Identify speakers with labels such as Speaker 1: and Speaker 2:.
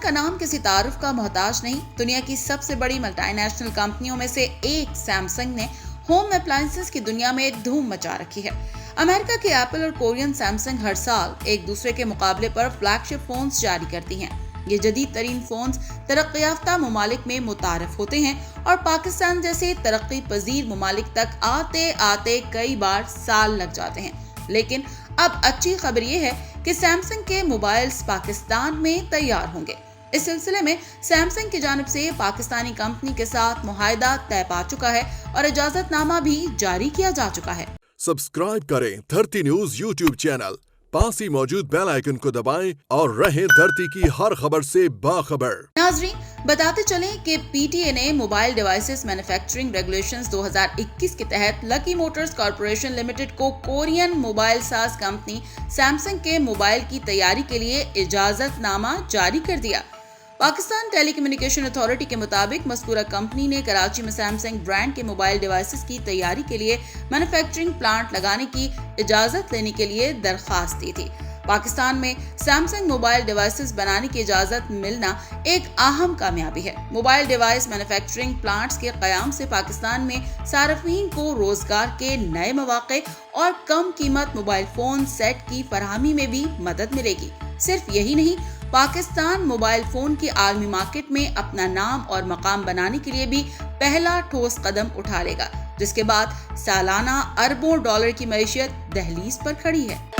Speaker 1: کا نام کسی تعارف کا محتاج نہیں۔ دنیا کی سب سے بڑی ملٹی نیشنل کمپنیوں میں سے ایک سیمسنگ نے ہوم اپلائنسز کی دنیا میں دھوم مچا رکھی ہے۔ امریکہ کے ایپل اور کورین سیمسنگ ہر سال ایک دوسرے کے مقابلے پر فلیگ شپ فونز جاری کرتی ہیں۔ یہ جدید ترین فونز ترقی یافتہ ممالک میں متعارف ہوتے ہیں اور پاکستان جیسے ترقی پذیر ممالک تک آتے آتے کئی بار سال لگ جاتے ہیں۔ لیکن اب اچھی خبر یہ ہے کہ سیمسنگ کے موبائلز پاکستان میں تیار ہوں گے۔ اس سلسلے میں سیمسنگ کی جانب سے پاکستانی کمپنی کے ساتھ معاہدہ طے پا چکا ہے اور اجازت نامہ بھی جاری کیا جا چکا ہے۔
Speaker 2: سبسکرائب کریں دھرتی نیوز یوٹیوب چینل، پاس ہی موجود بیل آئیکن کو دبائیں اور رہیں دھرتی کی ہر خبر سے باخبر۔
Speaker 1: ناظرین، بتاتے چلیں کہ پی ٹی اے نے موبائل ڈیوائسز مینوفیکچرنگ ریگولیشنز 2021 کے تحت لکی موٹرز کارپوریشن لمیٹڈ کو کورین موبائل ساز کمپنی سیمسنگ کے موبائل کی تیاری کے لیے اجازت نامہ جاری کر دیا۔ پاکستان ٹیلی کمیونیکیشن اتھارٹی کے مطابق مذکورہ کمپنی نے کراچی میں سیمسنگ برانڈ کے موبائل ڈیوائسز کی تیاری کے لیے مینوفیکچرنگ پلانٹ لگانے کی اجازت لینے کے لیے درخواست دی تھی۔ پاکستان میں سیمسنگ موبائل ڈیوائسز بنانے کی اجازت ملنا ایک اہم کامیابی ہے۔ موبائل ڈیوائس مینوفیکچرنگ پلانٹس کے قیام سے پاکستان میں صارفین کو روزگار کے نئے مواقع اور کم قیمت موبائل فون سیٹ کی فراہمی میں بھی مدد ملے گی۔ صرف یہی نہیں، پاکستان موبائل فون کی عالمی مارکیٹ میں اپنا نام اور مقام بنانے کے لیے بھی پہلا ٹھوس قدم اٹھا لے گا، جس کے بعد سالانہ اربوں ڈالر کی معیشت دہلیز پر کھڑی ہے۔